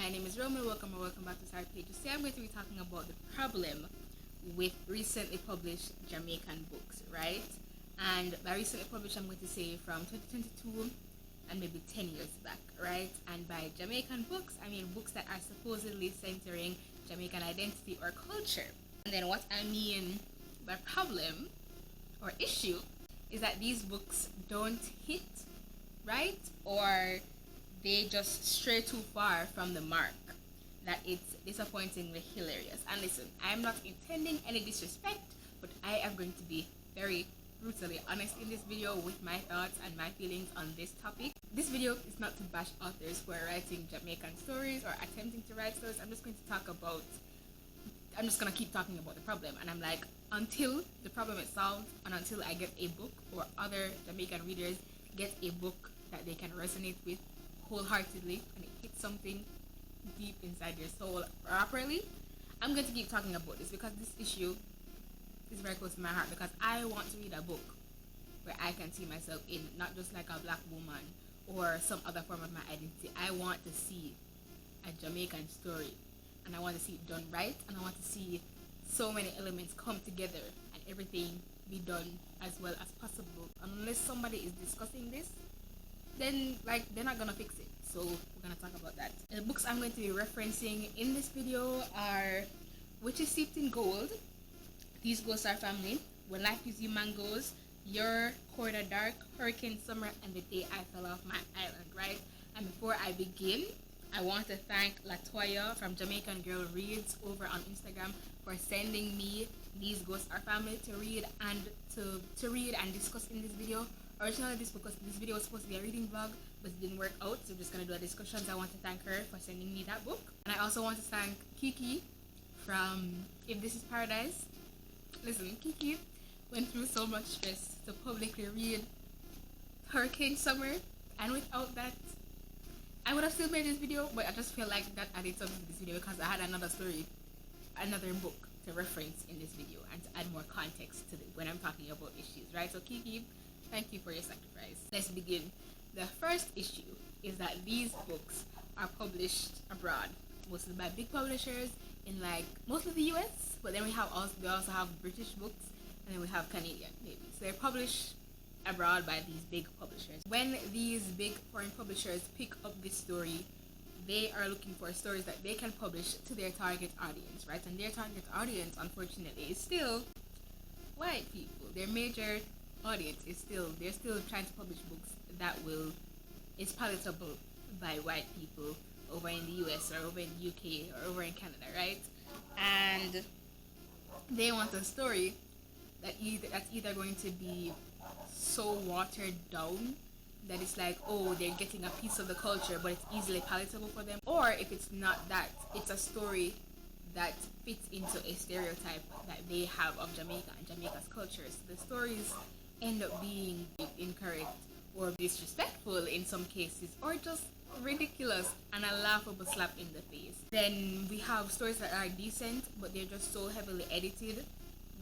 my name is Roman. Welcome or welcome back to Side Page. Today I'm going to be talking about the problem with recently published Jamaican books, right? And by recently published, I'm going to say from 2022 and maybe 10 years back, right? And by Jamaican books, I mean books that are supposedly centering Jamaican identity or culture. And then what I mean by problem or issue is that these books don't hit, right? Or they just stray too far from the mark, that it's disappointingly hilarious. And listen, I'm not intending any disrespect, but I am going to be very brutally honest in this video with my thoughts and my feelings on this topic. This video is not to bash authors who are writing Jamaican stories or attempting to write stories. I'm just going to keep talking about the problem, and I'm like, until the problem is solved and until I get a book or other Jamaican readers get a book that they can resonate with wholeheartedly and it hits something deep inside your soul properly, I'm going to keep talking about this, because this issue is very close to my heart, because I want to read a book where I can see myself in, not just like a black woman or some other form of my identity. I want to see a Jamaican story, and I want to see it done right, and I want to see so many elements come together and everything be done as well as possible. Unless somebody is discussing this, then like they're not gonna fix it. So we're gonna talk about that. The books I'm going to be referencing in this video are Witches Steeped in Gold, These Ghosts Are Family, When Life Gives You Mangoes, Your Quarter Dark, Hurricane Summer, and The Day I Fell Off My Island, right? And before I begin, I want to thank Latoya from Jamaican Girl Reads over on Instagram for sending me These Ghosts Are Family to read and to read and discuss in this video. Originally this video was supposed to be a reading vlog, but it didn't work out, so we're just gonna do a discussion. So I want to thank her for sending me that book. And I also want to thank Kiki from If This Is Paradise. Listen, Kiki went through so much stress to publicly read Hurricane Summer, and without that I would have still made this video, but I just feel like that added something to this video because I had another book to reference in this video and to add more context to when I'm talking about issues, right? So Kiki, thank you for your sacrifice. Let's begin. The first issue is that these books are published abroad, mostly by big publishers in like mostly the US, but then we also have British books, and then we have Canadian maybe. So they're published abroad by these big publishers. When these big foreign publishers pick up this story, they are looking for stories that they can publish to their target audience, right? And their target audience, unfortunately, is still white people. Their major audience is they're still trying to publish books that is palatable by white people over in the US or over in the UK or over in Canada, right? And they want a story that's either going to be so watered down that it's like, oh, they're getting a piece of the culture but it's easily palatable for them, or if it's not that, it's a story that fits into a stereotype that they have of Jamaica and Jamaica's culture. So the stories end up being incorrect or disrespectful in some cases, or just ridiculous and a laughable slap in the face. Then we have stories that are decent, but they're just so heavily edited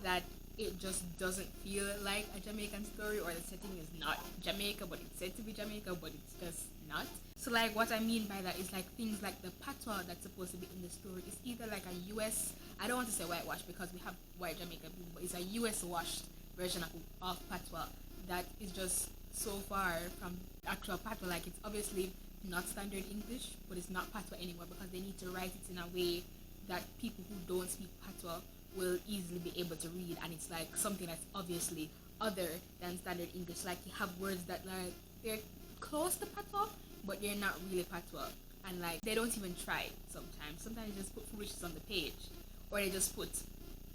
that it just doesn't feel like a Jamaican story, or the setting is not Jamaica, but it's said to be Jamaica, but it's just not. So like what I mean by that is like things like the patois that's supposed to be in the story is either like a US, I don't want to say whitewash because we have white Jamaican people, but it's a US washed version of patois that is just so far from actual patois. Like it's obviously not standard English, but it's not patois anymore because they need to write it in a way that people who don't speak patois will easily be able to read, and it's like something that's obviously other than standard English. Like you have words that like they're close to patois, but they're not really patois, and like they don't even try. Sometimes they just put foolishness on the page, or they just put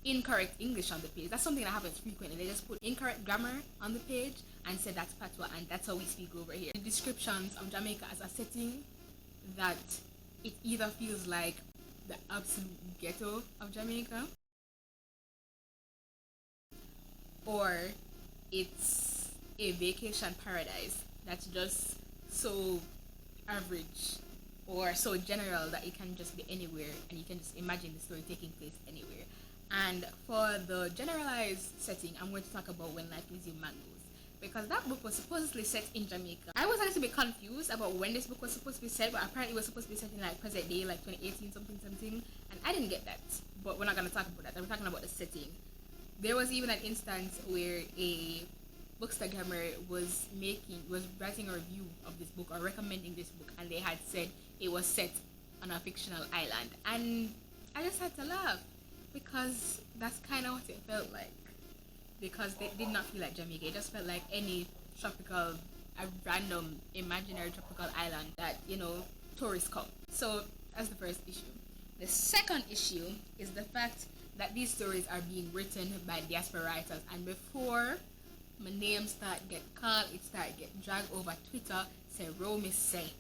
incorrect English on the page. That's something that happens frequently. They just put incorrect grammar on the page and say that's patois, and that's how we speak over here. The descriptions of Jamaica as a setting, that it either feels like the absolute ghetto of Jamaica, or it's a vacation paradise that's just so average or so general that it can just be anywhere and you can just imagine the story taking place anywhere. And for the generalized setting, I'm going to talk about When Life Gives You Mangoes. because that book was supposedly set in Jamaica. I was actually a bit confused about when this book was supposed to be set, but apparently it was supposed to be set in like present day, like 2018 something something, and I didn't get that. But we're not gonna talk about that. I'm talking about the setting. There was even an instance where a bookstagrammer was writing a review of this book or recommending this book, and they had said it was set on a fictional island, and I just had to laugh because that's kind of what it felt like. Because they did not feel like Jamaica. It just felt like any tropical, a random imaginary tropical island that, tourists come. So that's the first issue. The second issue is the fact that these stories are being written by diaspora writers, and before my name start get called, it start get dragged over Twitter, say Romy say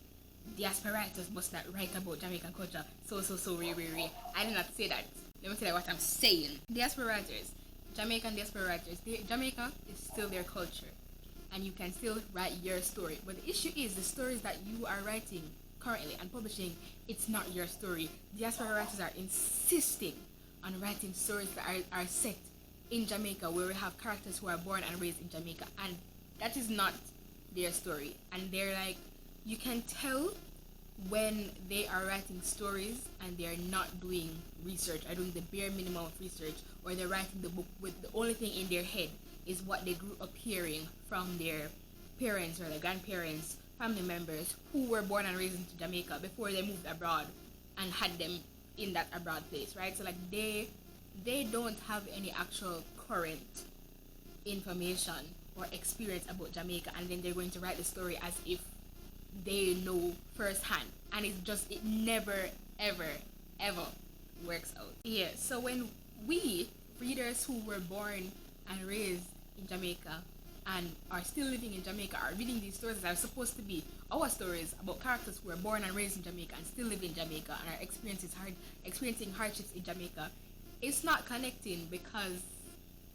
diaspora writers must not write about Jamaican culture. So re. I did not say that. Let me tell you what I'm saying. Diaspora writers, Jamaican diaspora writers, Jamaica is still their culture, and you can still write your story. But the issue is the stories that you are writing currently and publishing, it's not your story. Diaspora writers are insisting on writing stories that are set in Jamaica, where we have characters who are born and raised in Jamaica, and that is not their story. And they're like, you can tell when they are writing stories and they're not doing research or doing the bare minimum of research, or they're writing the book with the only thing in their head is what they grew up hearing from their parents or their grandparents, family members who were born and raised in Jamaica before they moved abroad and had them in that abroad place, right? So like they don't have any actual current information or experience about Jamaica, and then they're going to write the story as if they know firsthand, and it never ever works out. Yeah, so when we readers who were born and raised in Jamaica and are still living in Jamaica are reading these stories that are supposed to be our stories about characters who were born and raised in Jamaica and still live in Jamaica and are experiencing hardships in Jamaica, it's not connecting, because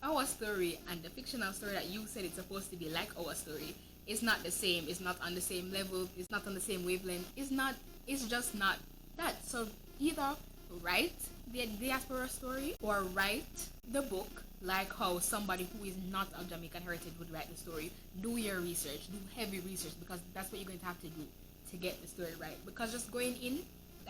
our story and the fictional story that you said it's supposed to be like our story is not the same. It's not on the same level. It's not on the same wavelength. It's just not that. So either write the diaspora story or write the book like how somebody who is not of Jamaican heritage would write the story. Do your research. Do heavy research, because that's what you're going to have to do to get the story right. Because just going in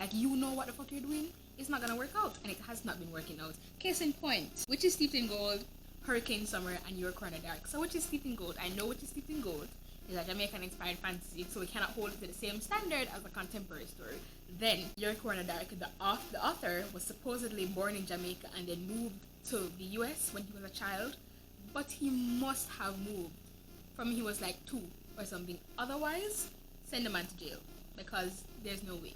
like you know what the fuck you're doing, it's not gonna work out, and it has not been working out. Case in point, Which is Steeped in Gold, Hurricane Summer, and Your Corner Dark. So Which is Steeped in Gold, I know Which is Steeped in Gold is a Jamaican inspired fantasy, so we cannot hold it to the same standard as a contemporary story. Then Your Corner Dark, the author was supposedly born in Jamaica and then moved to the US when he was a child, but he must have moved from he was like 2 or something. Otherwise, send the man to jail, because there's no way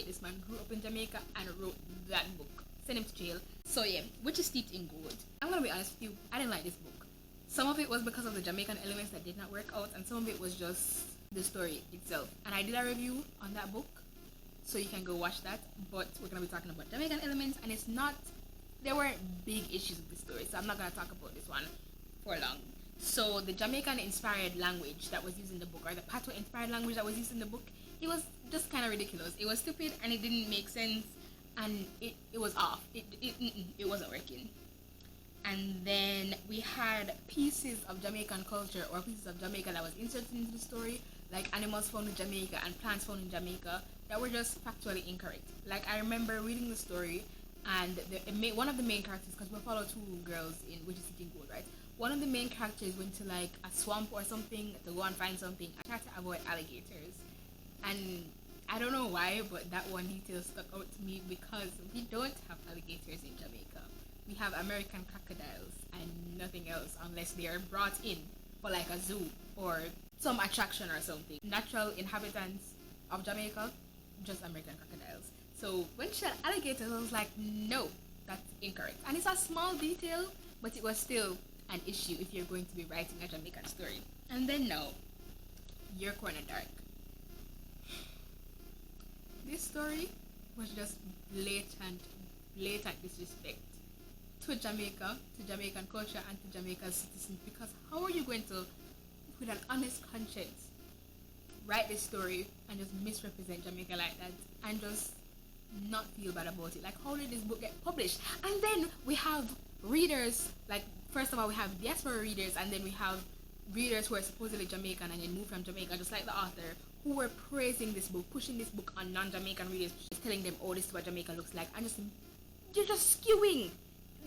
this man grew up in Jamaica and wrote that book. Send him to jail. So yeah, Which is Steeped in Gold. I'm gonna be honest with you, I didn't like this book. Some of it was because of the Jamaican elements that did not work out, and some of it was just the story itself. And I did a review on that book, so you can go watch that. But we're gonna be talking about Jamaican elements, and there weren't big issues with the story, so I'm not gonna talk about this one for long. So the Jamaican inspired language that was used in the book, or the Patois inspired language that was used in the book, it was just kind of ridiculous. It was stupid and it didn't make sense, and it was off. It wasn't working. And then we had pieces of Jamaican culture or pieces of Jamaica that was inserted into the story, like animals found in Jamaica and plants found in Jamaica, that were just factually incorrect. Like I remember reading the story, and one of the main characters, because we follow 2 girls in Which is Steeped in Gold, right? One of the main characters went to like a swamp or something to go and find something and tried to avoid alligators. And I don't know why, but that one detail stuck out to me, because we don't have alligators in Jamaica. We have American crocodiles and nothing else, unless they are brought in for like a zoo or some attraction or something. Natural inhabitants of Jamaica, just American crocodiles. So when she said alligators, I was like, no, that's incorrect. And it's a small detail, but it was still an issue if you're going to be writing a Jamaican story. And then now, Your Corner Dark. This story was just blatant disrespect to Jamaica, to Jamaican culture, and to Jamaica's citizens. Because how are you going to, with an honest conscience, write this story and just misrepresent Jamaica like that and just not feel bad about it? Like, how did this book get published? And then we have readers, like first of all, we have diaspora readers, and then we have readers who are supposedly Jamaican and then moved from Jamaica, just like the author, who were praising this book, pushing this book on non-Jamaican readers, just telling them, oh, this is what Jamaica looks like, and just, you're just skewing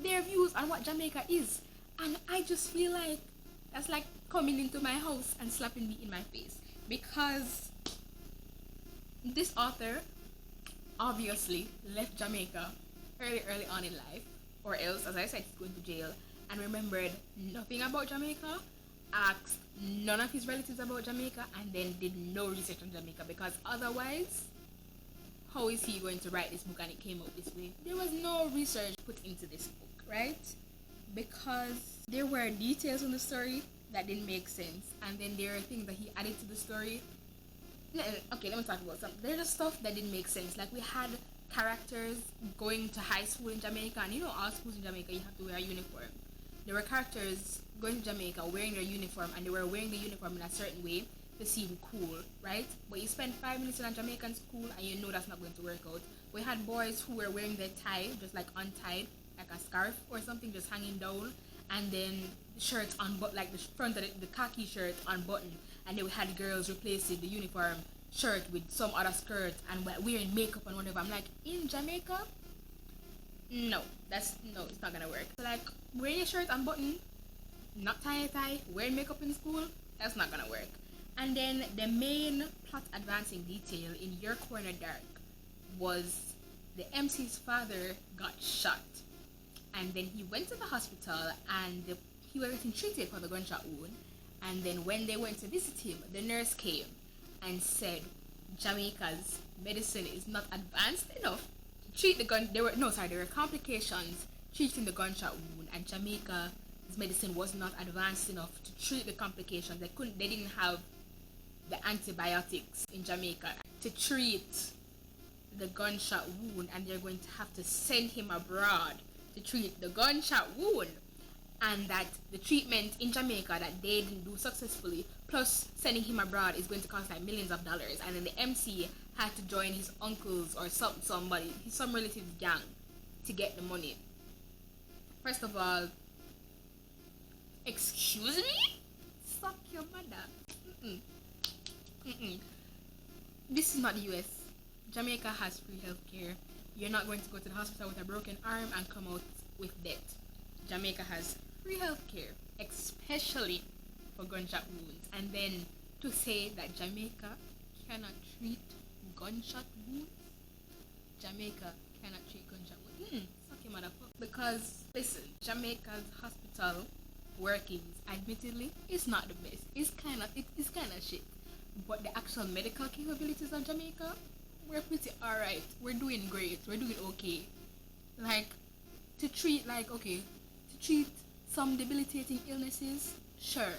their views on what Jamaica is. And I just feel like that's like coming into my house and slapping me in my face, because this author obviously left Jamaica early on in life, or else, as I said, he's going to jail, and remembered nothing about Jamaica, asked none of his relatives about Jamaica, and then did no research on Jamaica, because otherwise, how is he going to write this book and it came out this way? There was no research put into this book, right? Because there were details in the story that didn't make sense, and then there are things that he added to the story. Okay, let me talk about some. There's just stuff that didn't make sense. Like, we had characters going to high school in Jamaica, and all schools in Jamaica, you have to wear a uniform. There were characters going to Jamaica wearing their uniform, and they were wearing the uniform in a certain way to seem cool, right? But you spend 5 minutes in a Jamaican school, and you know that's not going to work out. We had boys who were wearing their tie just like untied, like a scarf or something, just hanging down, and then shirts unbuttoned, like the front of the khaki shirt unbuttoned, and then we had girls replacing the uniform shirt with some other skirt and wearing makeup and whatever. I'm like, in Jamaica, no, it's not gonna work. So, like, wearing your shirt unbuttoned, not tying a tie, wearing makeup in school, that's not gonna work. And then the main plot advancing detail in Your Corner Dark was the MC's father got shot, and then he went to the hospital, and he was getting treated for the gunshot wound. And then when they went to visit him, the nurse came and said Jamaica's medicine is not advanced enough to treat the gun. There were complications treating the gunshot wound, and Jamaica's medicine was not advanced enough to treat the complications. They didn't have the antibiotics in Jamaica to treat the gunshot wound, and they're going to have to send him abroad to treat the gunshot wound, and that the treatment in Jamaica that they didn't do successfully, plus sending him abroad, is going to cost like millions of dollars. And then the MC had to join his uncles or some relative's gang to get the money. First of all, excuse me? Suck your mother. This is not the US. Jamaica has free healthcare. You're not going to go to the hospital with a broken arm and come out with debt. Jamaica has free healthcare, especially for gunshot wounds. And then to say that Jamaica cannot treat gunshot wounds, Jamaica cannot treat gunshot wounds. Suck your motherfucker. Because listen, Jamaica's hospital workings, admittedly, is not the best. It's kind of shit. But the actual medical capabilities of Jamaica, we're pretty alright. We're doing great. We're doing okay. Like, to treat some debilitating illnesses, sure,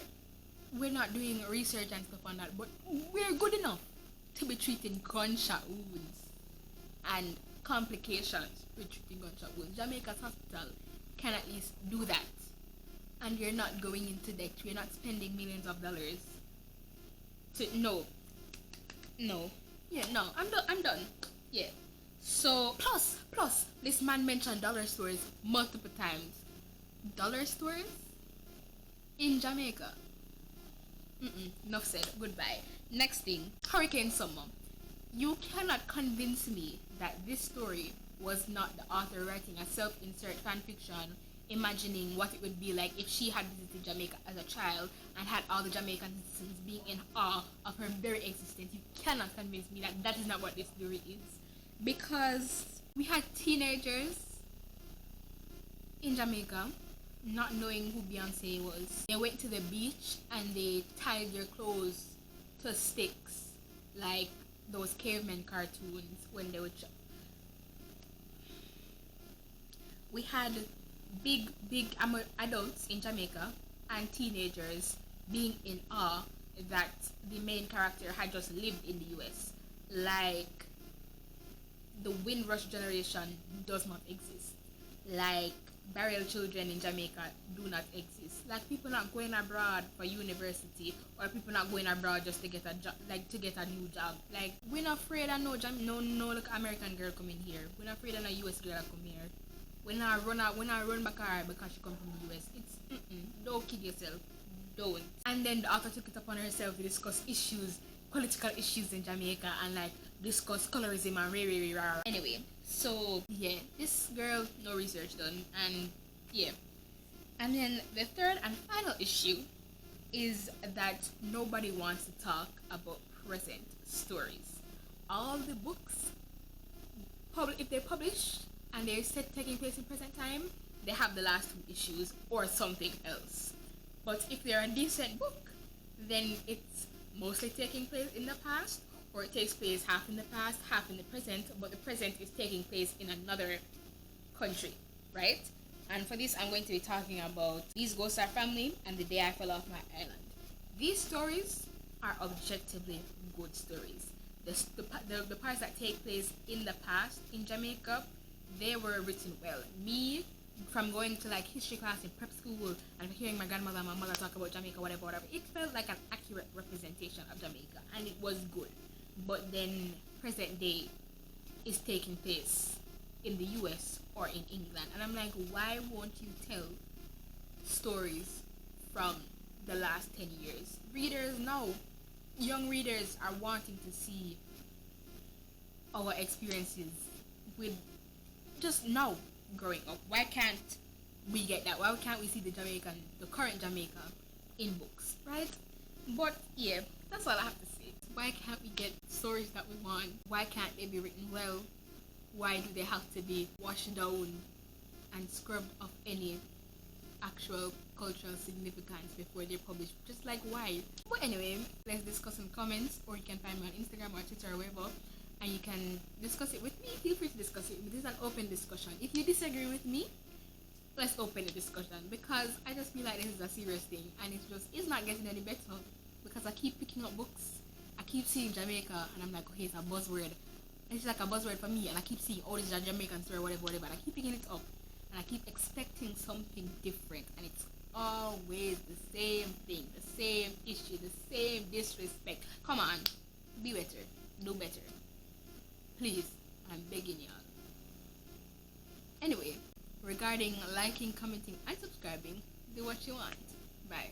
we're not doing research and stuff on that, but we're good enough to be treating gunshot wounds and complications with treating gunshot wounds. Jamaica's hospital can at least do that, and you're not going into debt. You're not spending millions of dollars to I'm done. Yeah. So plus this man mentioned dollar stores multiple times. Dollar stores in Jamaica. Enough said. Goodbye. Next thing, Hurricane Summer. You cannot convince me that this story was not the author writing a self-insert fan fiction, imagining what it would be like if she had visited Jamaica as a child and had all the Jamaican citizens being in awe of her very existence. You cannot convince me that that is not what this story is. Because we had teenagers in Jamaica not knowing who Beyonce was. They went to the beach and they tied their clothes to sticks, like those caveman cartoons when they would we had big adults in Jamaica and teenagers being in awe that the main character had just lived in the US. Like, the Windrush generation does not exist. Like, burial children in Jamaica do not exist. Like, people not going abroad for university, or people not going abroad just to get a job, like to get a new job. Like, we're not afraid of no like American girl coming here. We're not afraid of no US girl come here. When I run back her because she come from the US. Don't kid yourself. Don't. And then the author took it upon herself to discuss issues, political issues in Jamaica, and like discuss colorism and rah. Anyway, so yeah, this girl, no research done, and yeah. And then the third and final issue is that nobody wants to talk about present stories. All the books, if they publish and they're set taking place in present time, they have the last two issues or something else. But if they're a decent book, then it's mostly taking place in the past, or it takes place half in the past, half in the present, but the present is taking place in another country, right? And for this, I'm going to be talking about These Ghosts Are Family and The Day I Fell Off My Island. These stories are objectively good stories. The parts that take place in the past in Jamaica, they were written well. Me, from going to like history class in prep school and hearing my grandmother and my mother talk about Jamaica, whatever, it felt like an accurate representation of Jamaica, and it was good. But then present day is taking place in the US or in England, and I'm like, why won't you tell stories from the last 10 years? Readers now, young readers are wanting to see our experiences with just now growing up. Why can't we get that? Why can't we see the current Jamaica in books, right? But yeah, that's all I have to say. Why can't we get stories that we want? Why can't they be written well? Why do they have to be washed down and scrubbed of any actual cultural significance before they're published? Just like why? But anyway, let's discuss in comments, or you can find me on Instagram or Twitter or wherever, and you can discuss it with me. Feel free to discuss it with me. This is an open discussion. If you disagree with me, let's open the discussion, because I just feel like this is a serious thing, and it's not getting any better, because I keep picking up books, I keep seeing Jamaica, and I'm like, okay, it's a buzzword. It's like a buzzword for me, and I keep seeing, oh, this is a Jamaican story, whatever, and I keep picking it up, and I keep expecting something different, and it's always the same thing, the same issue, the same disrespect. Come on, be better, do better, please, I'm begging y'all. Anyway, regarding liking, commenting, and subscribing, do what you want. Bye.